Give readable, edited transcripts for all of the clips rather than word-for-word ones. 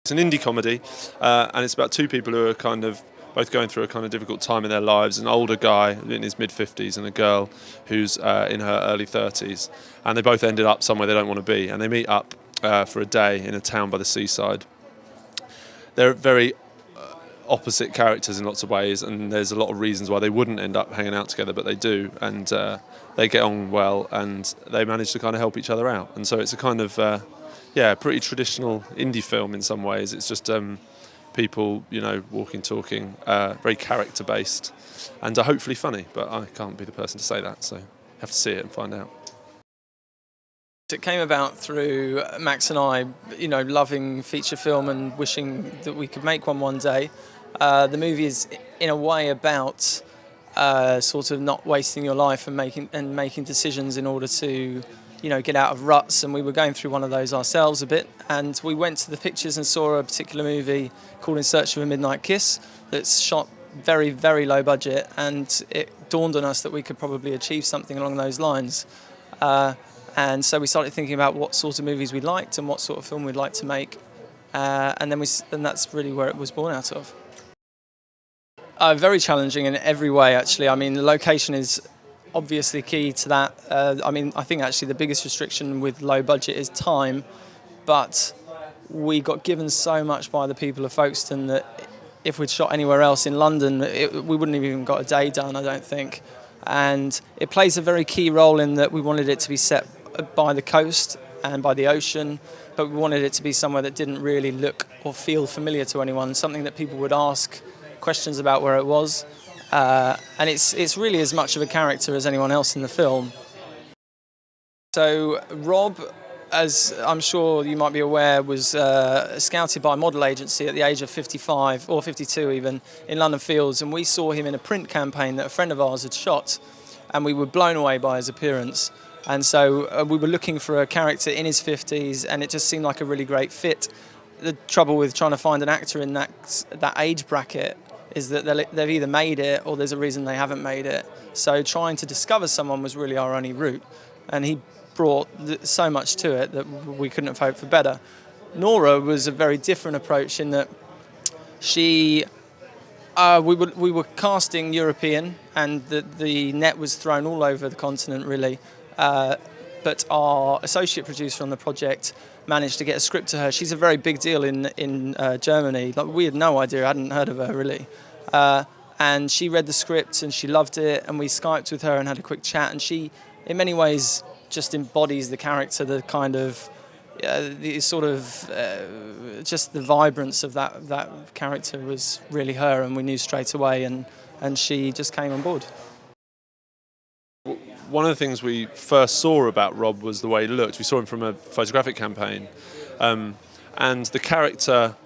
It's an indie comedy, and it's about two people who are kind of both going through a kind of difficult time in their lives. An older guy in his mid-50s and a girl who's in her early 30s. And they both ended up somewhere they don't want to be. And they meet up for a day in a town by the seaside. They're very opposite characters in lots of ways, and there's a lot of reasons why they wouldn't end up hanging out together, but they do. And they get on well, and they manage to kind of help each other out. And so it's a kind of... pretty traditional indie film in some ways. It's just people, walking, talking, very character-based, and hopefully funny. But I can't be the person to say that, so you have to see it and find out. It came about through Max and I, loving feature film and wishing that we could make one day. The movie is, in a way, about sort of not wasting your life and making decisions in order to get out of ruts, and we were going through one of those ourselves a bit, and we went to the pictures and saw a particular movie called In Search of a Midnight Kiss that's shot very, very low budget, and it dawned on us that we could probably achieve something along those lines. And so we started thinking about what sort of movies we liked and what sort of film we'd like to make, and that's really where it was born out of. Very challenging in every way, actually. I mean, the location is obviously key to that. I think actually the biggest restriction with low budget is time, but we got given so much by the people of Folkestone that if we'd shot anywhere else in London, we wouldn't have even got a day done, I don't think. And it plays a very key role in that we wanted it to be set by the coast and by the ocean, but we wanted it to be somewhere that didn't really look or feel familiar to anyone, something that people would ask questions about where it was. And it's really as much of a character as anyone else in the film. So Rob, as I'm sure you might be aware, was scouted by a model agency at the age of 55, or 52 even, in London Fields, and we saw him in a print campaign that a friend of ours had shot, and we were blown away by his appearance. And so we were looking for a character in his 50s, and it just seemed like a really great fit. The trouble with trying to find an actor in that age bracket is that they've either made it or there's a reason they haven't made it. So trying to discover someone was really our only route. And he brought so much to it that we couldn't have hoped for better. Nora was a very different approach in that we were casting European, and the net was thrown all over the continent, really. But our associate producer on the project managed to get a script to her. She's a very big deal in Germany. Like, we had no idea, I hadn't heard of her really. And she read the script and she loved it, and we Skyped with her and had a quick chat, and she, in many ways, just embodies the character, the kind of, just the vibrance of that character was really her, and we knew straight away, and she just came on board. One of the things we first saw about Rob was the way he looked. We saw him from a photographic campaign, and the character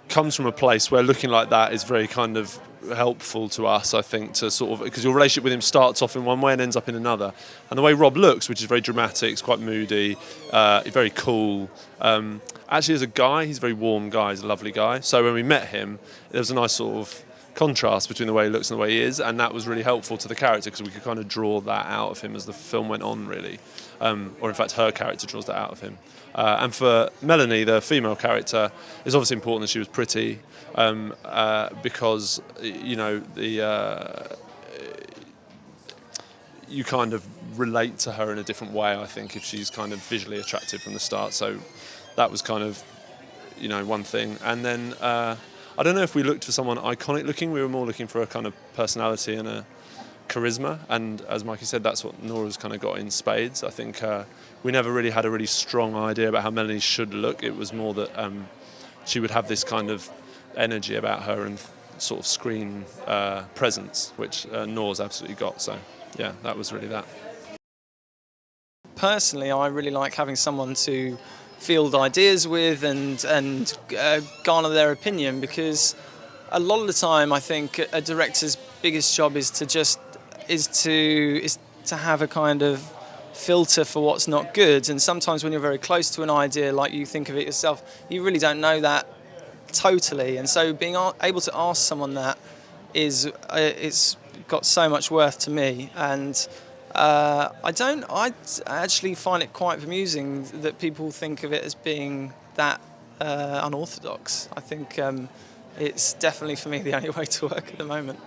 comes from a place where looking like that is very kind of helpful to us, I think, to sort of, because your relationship with him starts off in one way and ends up in another. And the way Rob looks, which is very dramatic, it's quite moody, very cool. Actually, as a guy, he's a very warm guy, he's a lovely guy. So when we met him, there was a nice sort of contrast between the way he looks and the way he is, and that was really helpful to the character because we could kind of draw that out of him as the film went on, really. Or in fact, her character draws that out of him. And for Melanie, the female character, it's obviously important that she was pretty, because you kind of relate to her in a different way, I think, if she's kind of visually attractive from the start. So that was kind of, one thing. And then I don't know if we looked for someone iconic looking. We were more looking for a kind of personality and a charisma. And as Mikey said, that's what Nora's kind of got in spades. I think we never really had a really strong idea about how Melanie should look. It was more that she would have this kind of energy about her and sort of screen presence, which Nora's absolutely got. So yeah, that was really that. Personally, I really like having someone to field ideas with and garner their opinion, because a lot of the time I think a director's biggest job is to have a kind of filter for what's not good, and sometimes when you're very close to an idea, like you think of it yourself, you really don't know that totally, and so being able to ask someone that it's got so much worth to me. And I actually find it quite amusing that people think of it as being that unorthodox. I think it's definitely, for me, the only way to work at the moment.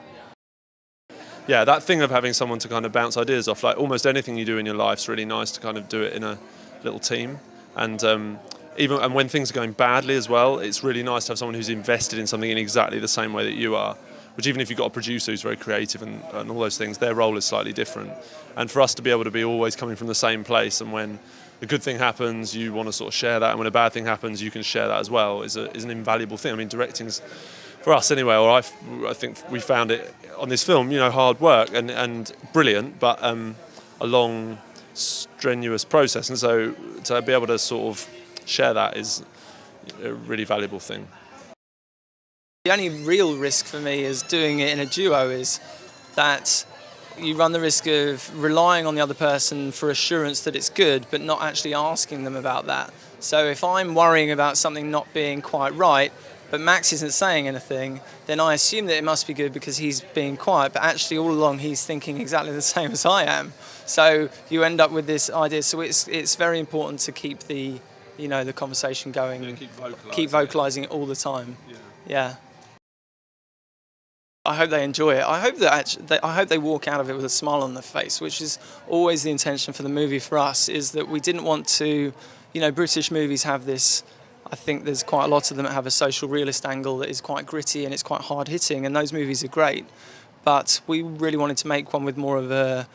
Yeah, that thing of having someone to kind of bounce ideas off, like almost anything you do in your life, is really nice to kind of do it in a little team. And even when things are going badly as well, it's really nice to have someone who's invested in something in exactly the same way that you are. Which, even if you've got a producer who's very creative and all those things, their role is slightly different. And for us to be able to be always coming from the same place, and when a good thing happens, you want to sort of share that, and when a bad thing happens, you can share that as well, is an invaluable thing. I mean, directing's, for us anyway, or I think we found it on this film, hard work and brilliant, but a long, strenuous process. And so to be able to sort of share that is a really valuable thing. The only real risk for me is doing it in a duo is that you run the risk of relying on the other person for assurance that it's good, but not actually asking them about that. So if I'm worrying about something not being quite right, but Max isn't saying anything, then I assume that it must be good because he's being quiet, but actually all along he's thinking exactly the same as I am. So you end up with this idea. So it's very important to keep the conversation going, keep vocalising it all the time. Yeah. I hope they enjoy it. I hope they walk out of it with a smile on their face, which is always the intention for the movie for us, is that we didn't want to, British movies have this, I think there's quite a lot of them that have a social realist angle that is quite gritty and it's quite hard hitting, and those movies are great. But we really wanted to make one with more of a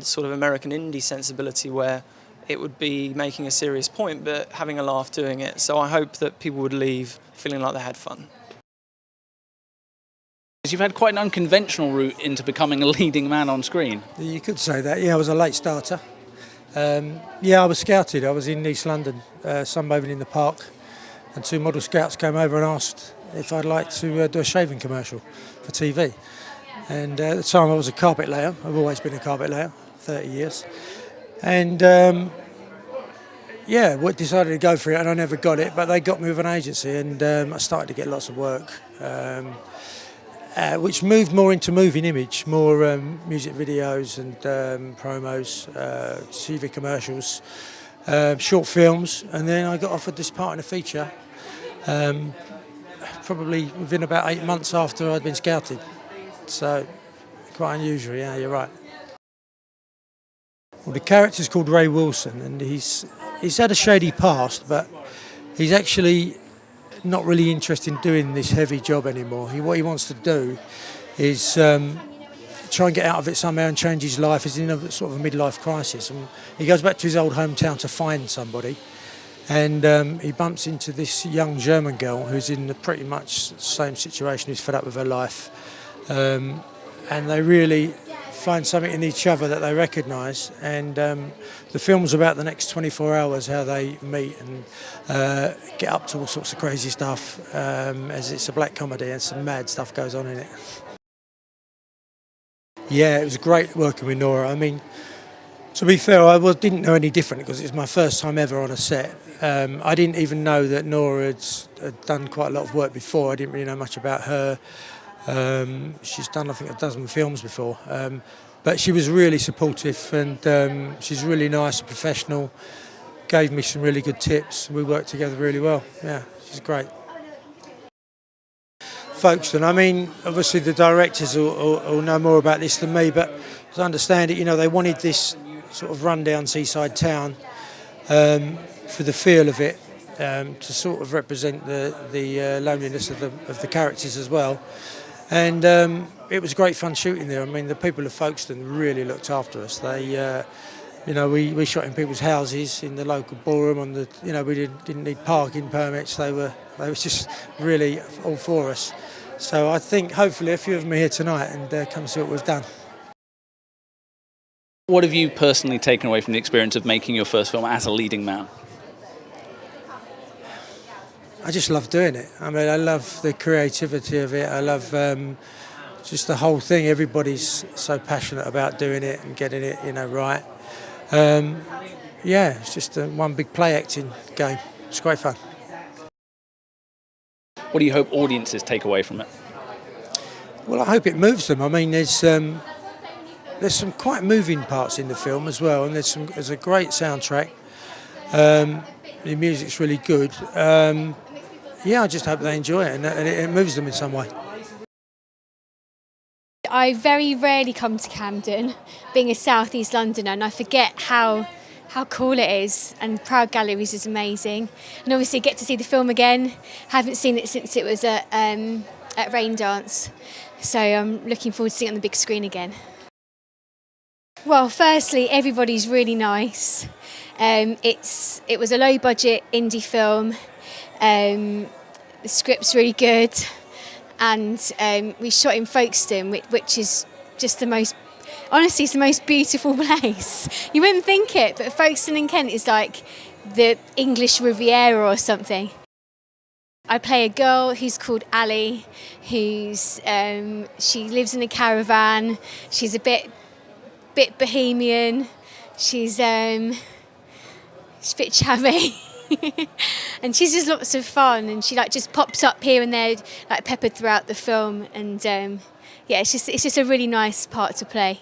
sort of American indie sensibility, where it would be making a serious point but having a laugh doing it. So I hope that people would leave feeling like they had fun. You've had quite an unconventional route into becoming a leading man on screen. You could say that. Yeah, I was a late starter. I was scouted. I was in East London, sunbathing in the park, and 2 model scouts came over and asked if I'd like to do a shaving commercial for TV. And at the time I was a carpet layer. I've always been a carpet layer, 30 years. And decided to go for it, and I never got it, but they got me with an agency, and I started to get lots of work. Which moved more into moving image, more music videos and promos, TV commercials, short films, and then I got offered this part in a feature probably within about 8 months after I'd been scouted. So, quite unusual, yeah, you're right. Well, the character's called Ray Wilson, and he's had a shady past, but he's actually not really interested in doing this heavy job anymore. What he wants to do is try and get out of it somehow and change his life. He's in a sort of a midlife crisis, and he goes back to his old hometown to find somebody, and he bumps into this young German girl who's in pretty much the same situation, who's fed up with her life, and they really find something in each other that they recognise, and the film's about the next 24 hours, how they meet and get up to all sorts of crazy stuff, as it's a black comedy and some mad stuff goes on in it. Yeah, it was great working with Nora. I mean, to be fair, I didn't know any different because it was my first time ever on a set. I didn't even know that Nora had done quite a lot of work before. I didn't really know much about her. She's done, I think, a dozen films before, but she was really supportive, and she's really nice and professional, gave me some really good tips. We worked together really well. Yeah, she's great. Folkestone, I mean, obviously the directors will know more about this than me, but as I understand it, they wanted this sort of rundown seaside town for the feel of it, to sort of represent the loneliness of the characters as well. And it was great fun shooting there. I mean, the people of Folkestone really looked after us. They, we shot in people's houses in the local ballroom. We didn't need parking permits. They were just really all for us. So I think hopefully a few of them are here tonight and come see what we've done. What have you personally taken away from the experience of making your first film as a leading man? I just love doing it. I mean, I love the creativity of it. I love just the whole thing. Everybody's so passionate about doing it and getting it, right. It's just one big play acting game. It's great fun. What do you hope audiences take away from it? Well, I hope it moves them. I mean, there's some quite moving parts in the film as well, and there's a great soundtrack. the music's really good. Yeah, I just hope they enjoy it and it moves them in some way. I very rarely come to Camden, being a South East Londoner, and I forget how cool it is, and Proud Galleries is amazing. And obviously get to see the film again. Haven't seen it since it was at Rain Dance, so I'm looking forward to seeing it on the big screen again. Well, firstly, everybody's really nice. It was a low budget indie film. The script's really good, and we shot in Folkestone, which is just honestly, it's the most beautiful place. You wouldn't think it, but Folkestone in Kent is like the English Riviera or something. I play a girl who's called Ali, she lives in a caravan. She's a bit bohemian. She's a bit chavvy. And she's just lots of fun, and she just pops up here and there, peppered throughout the film. And yeah, it's just a really nice part to play.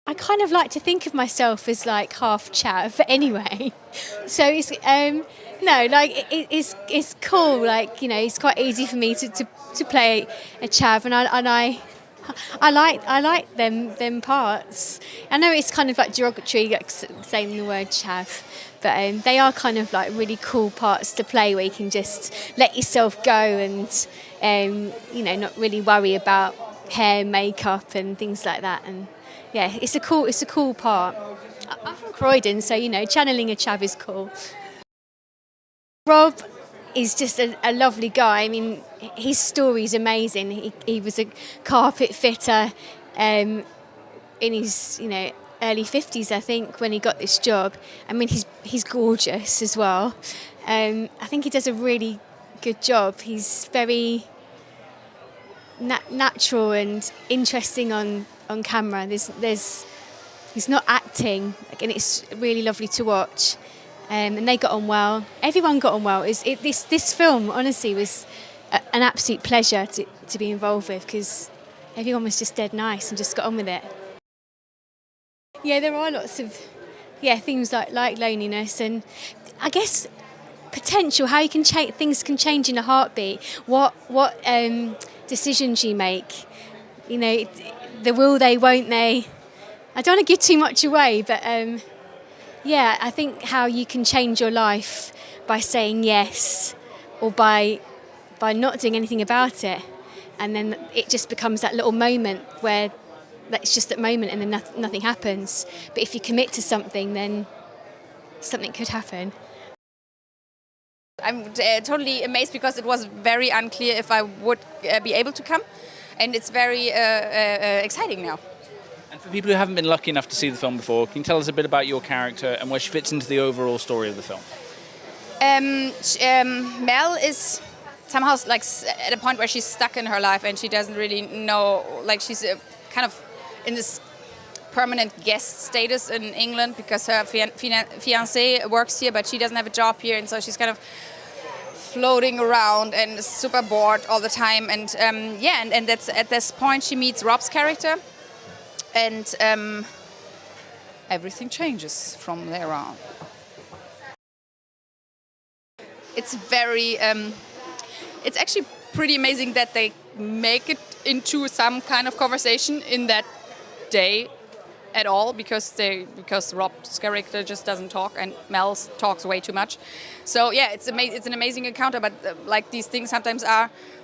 I kind of like to think of myself as half chav anyway. So it's it's cool. It's quite easy for me to play a chav, and I like them parts. I know it's kind of derogatory, saying the word chav, but they are kind of really cool parts to play, where you can just let yourself go and not really worry about hair, makeup, and things like that. And yeah, it's a cool part. I'm from Croydon, so channeling a chav is cool. Rob is just a lovely guy. I mean, his story's amazing. He was a carpet fitter in his early 50s, I think, when he got this job. I mean, he's gorgeous as well. I think he does a really good job. He's very natural and interesting on camera. He's not acting, and it's really lovely to watch. And they got on well. Everyone got on well. This film, honestly, was an absolute pleasure to be involved with, because everyone was just dead nice and just got on with it. Yeah, there are lots of things like loneliness, and I guess potential, how you can things can change in a heartbeat. What decisions you make. The will they, won't they. I don't want to give too much away, but yeah, I think how you can change your life by saying yes, or by not doing anything about it, and then it just becomes that little moment where it's just that moment, and then nothing happens. But if you commit to something, then something could happen. I'm totally amazed, because it was very unclear if I would be able to come, and it's very exciting now. And for people who haven't been lucky enough to see the film before, can you tell us a bit about your character and where she fits into the overall story of the film? Mel is somehow at a point where she's stuck in her life, and she doesn't really know, she's kind of in this permanent guest status in England, because her fiancé works here, but she doesn't have a job here, and so she's kind of floating around and is super bored all the time. And and that's at this point she meets Rob's character, and everything changes from there on. It's very, it's actually pretty amazing that they make it into some kind of conversation in that day at all, because Rob's character just doesn't talk, and Mel talks way too much. So yeah, it's an amazing encounter. But these things sometimes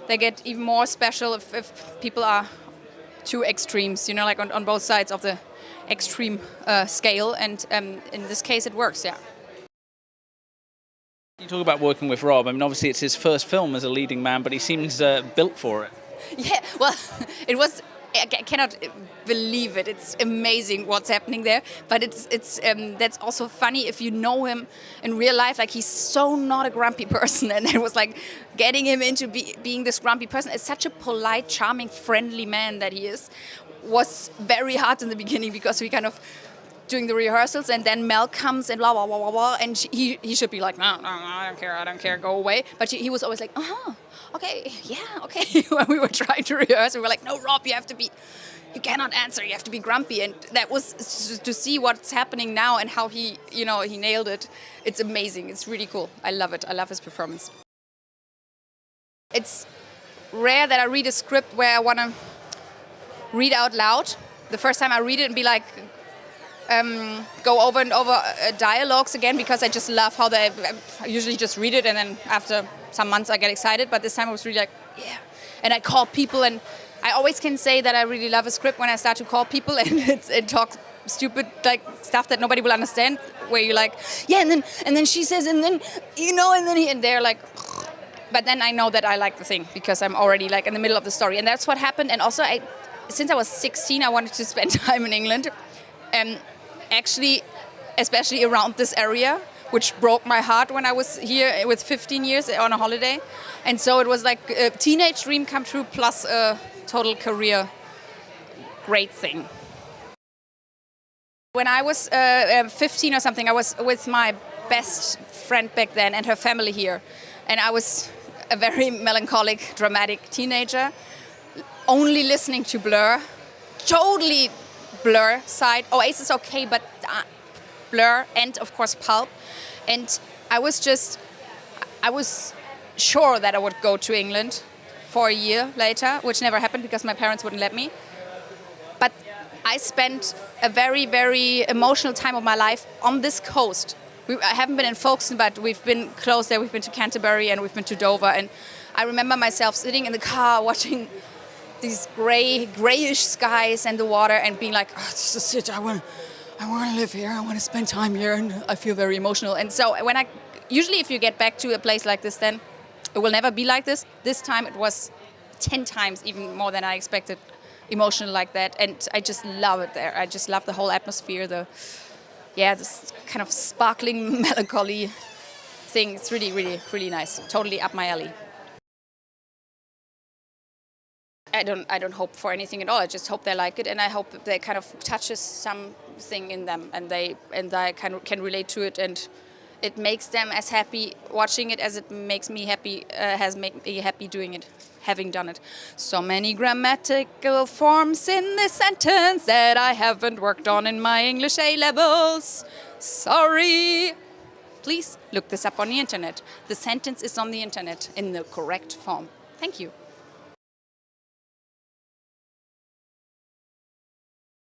they get even more special if people are two extremes, on both sides of the extreme scale. And in this case, it works. Yeah. You talk about working with Rob. I mean, obviously it's his first film as a leading man, but he seems built for it. Yeah, well, it was. I cannot believe it. It's amazing what's happening there. But it's that's also funny if you know him in real life. He's so not a grumpy person, and it was getting him into being this grumpy person. It's such a polite, charming, friendly man that he is. Was very hard in the beginning, because we kind of doing the rehearsals, and then Mel comes and blah blah blah blah blah, and he should be like, no, I don't care, go away. But he was always like, okay, yeah, okay. When we were trying to rehearse, we were like, no, Rob, you cannot answer, you have to be grumpy. And that was to see what's happening now and how he nailed it. It's amazing. It's really cool. I love it. I love his performance. It's rare that I read a script where I want to read out loud. The first time I read it and be like, go over and over dialogues again, because I just love how I usually just read it and then after some months I get excited. But this time I was really like, yeah. And I call people, and I always can say that I really love a script when I start to call people and talk stupid like stuff that nobody will understand, where you're like, yeah, and then she says, and then and they're like, but then I know that I like the thing because I'm already like in the middle of the story, and that's what happened. And also, since I was 16, I wanted to spend time in England, actually, especially around this area, which broke my heart when I was here with 15 years on a holiday. And so it was like a teenage dream come true plus a total career great thing. When I was 15 or something, I was with my best friend back then and her family here. And I was a very melancholic, dramatic teenager, only listening to Blur, totally Blur side. Oasis okay, but Blur, and of course Pulp. And I was sure that I would go to England for a year later, which never happened because my parents wouldn't let me. But I spent a very, very emotional time of my life on this coast. I haven't been in Folkestone, but we've been close there. We've been to Canterbury and we've been to Dover. And I remember myself sitting in the car watching these grayish skies and the water and being like, this is it. I want to live here. I want to spend time here. And I feel very emotional. And so usually if you get back to a place like this, then it will never be like this. This time it was 10 times even more than I expected, emotional like that. And I just love it there. I just love the whole atmosphere, this kind of sparkling melancholy thing. It's really, really, really nice. Totally up my alley. I don't hope for anything at all. I just hope they like it, and I hope they kind of touches something in them, and I can relate to it, and it makes them as happy watching it as it makes me happy, has made me happy doing it, having done it. So many grammatical forms in this sentence that I haven't worked on in my English A-levels. Sorry. Please look this up on the internet. The sentence is on the internet in the correct form. Thank you.